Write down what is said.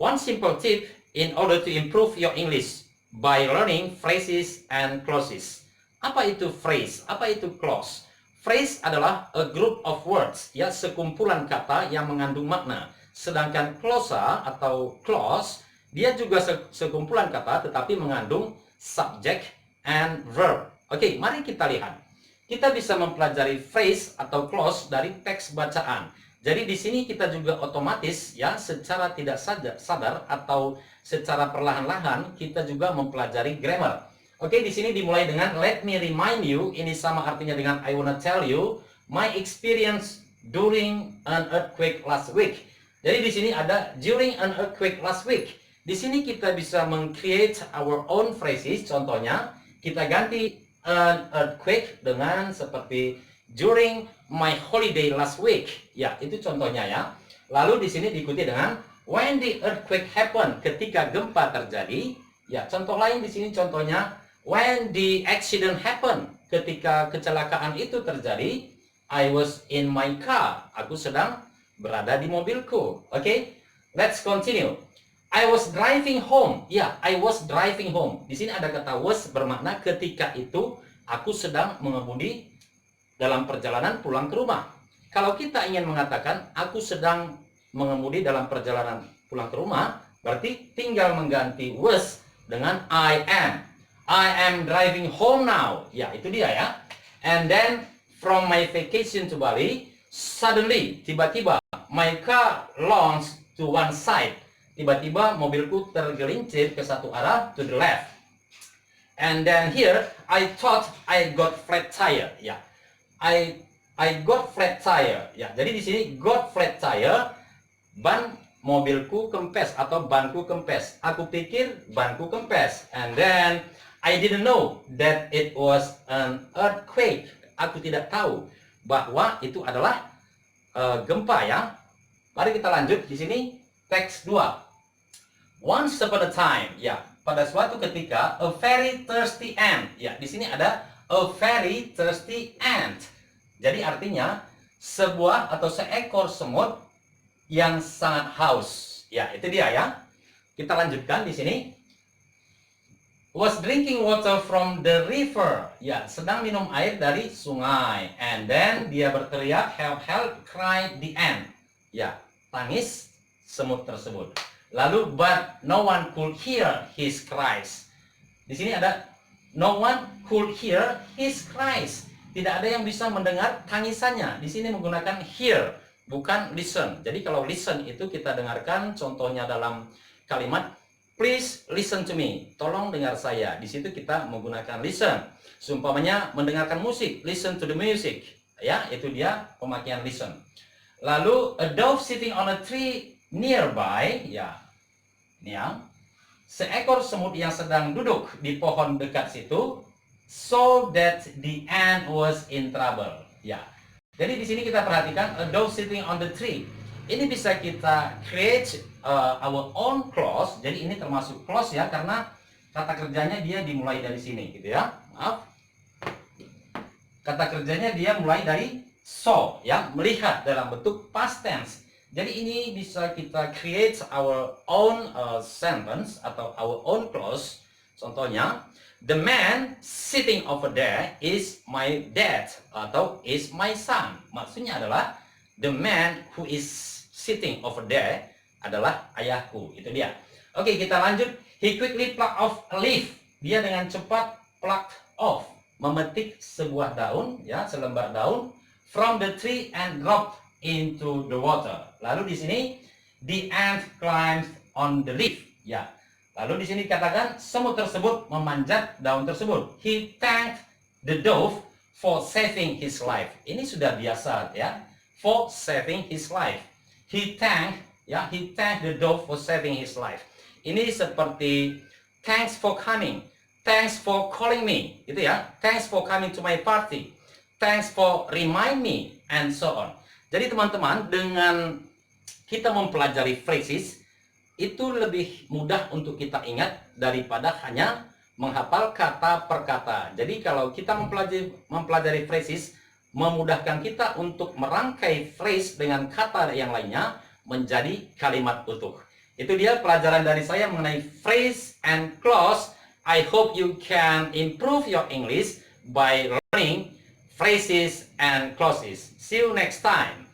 One simple tip in order to improve your English by learning phrases and clauses. Apa itu phrase? Apa itu clause? Phrase adalah a group of words, ya, sekumpulan kata yang mengandung makna. Sedangkan clausa atau clause, dia juga sekumpulan kata tetapi mengandung subject and verb. Oke, mari kita lihat. Kita bisa mempelajari phrase atau clause dari teks bacaan. Jadi di sini kita juga otomatis, ya, secara tidak sadar atau secara perlahan-lahan kita juga mempelajari grammar. Oke, di sini dimulai dengan let me remind you. Ini sama artinya dengan I wanna tell you my experience during an earthquake last week. Jadi di sini ada during an earthquake last week. Di sini kita bisa meng-create our own phrases. Contohnya, kita ganti an earthquake dengan seperti during my holiday last week. Ya, itu contohnya ya. Lalu di sini diikuti dengan when the earthquake happened, ketika gempa terjadi. Ya, contoh lain di sini contohnya when the accident happened, ketika kecelakaan itu terjadi. I was in my car, aku sedang berada di mobilku. Oke, let's continue. I was driving home. Ya, I was driving home. Di sini ada kata was bermakna ketika itu aku sedang mengemudi dalam perjalanan pulang ke rumah. Kalau kita ingin mengatakan aku sedang mengemudi dalam perjalanan pulang ke rumah, berarti tinggal mengganti was dengan I am. I am driving home now. Ya, itu dia ya. And then from my vacation to Bali, suddenly, tiba-tiba, my car launched to one side. Tiba-tiba mobilku tergelincir ke satu arah, to the left. And then here, I thought I got flat tire. Ya, I got flat tire. Ya, jadi di sini got flat tire, ban mobilku kempes atau banku kempes. Aku pikir banku kempes. And then I didn't know that it was an earthquake. Aku tidak tahu bahwa itu adalah gempa ya. Mari kita lanjut di sini teks 2. Once upon a time, ya, pada suatu ketika, a very thirsty ant. Ya, di sini ada a very thirsty ant. Jadi artinya sebuah atau seekor semut yang sangat haus. Ya, itu dia ya. Kita lanjutkan di sini. Was drinking water from the river. Ya, sedang minum air dari sungai. And then dia berteriak, help, help, cried the ant. Ya, tangis semut tersebut. Lalu, but no one could hear his cries. Di sini ada no one could hear his cries. Tidak ada yang bisa mendengar tangisannya. Di sini menggunakan hear, bukan listen. Jadi kalau listen itu kita dengarkan, contohnya dalam kalimat please listen to me. Tolong dengar saya. Di situ kita menggunakan listen. Seumpamanya mendengarkan musik, listen to the music. Ya, itu dia pemakaian listen. Lalu a dove sitting on a tree nearby. Ya, ini ya. Seekor semut yang sedang duduk di pohon dekat situ, so that the ant was in trouble. Ya. Jadi di sini kita perhatikan a dove sitting on the tree. Ini bisa kita create our own clause. Jadi ini termasuk clause ya, karena kata kerjanya dia dimulai dari sini gitu ya. Maaf. Kata kerjanya dia mulai dari saw ya, melihat dalam bentuk past tense. Jadi ini bisa kita create our own sentence atau our own clause. Contohnya, the man sitting over there is my dad atau is my son. Maksudnya adalah the man who is sitting over there adalah ayahku. Itu dia. Oke, kita lanjut. He quickly plucked off a leaf. Dia dengan cepat plucked off, memetik sebuah daun, ya, selembar daun from the tree and dropped into the water. Lalu di sini the ant climbed on the leaf. Ya. Lalu di sini dikatakan semut tersebut memanjat daun tersebut. He thanked the dove for saving his life. Ini sudah biasa ya. For saving his life. He thanked the dove for saving his life. Ini seperti thanks for coming. Thanks for calling me. Itu ya. Thanks for coming to my party. Thanks for remind me and so on. Jadi teman-teman, dengan kita mempelajari phrases itu lebih mudah untuk kita ingat daripada hanya menghafal kata per kata. Jadi kalau kita mempelajari phrases, memudahkan kita untuk merangkai phrase dengan kata yang lainnya menjadi kalimat utuh. Itu dia pelajaran dari saya mengenai phrase and clause. I hope you can improve your English by learning phrases and clauses. See you next time.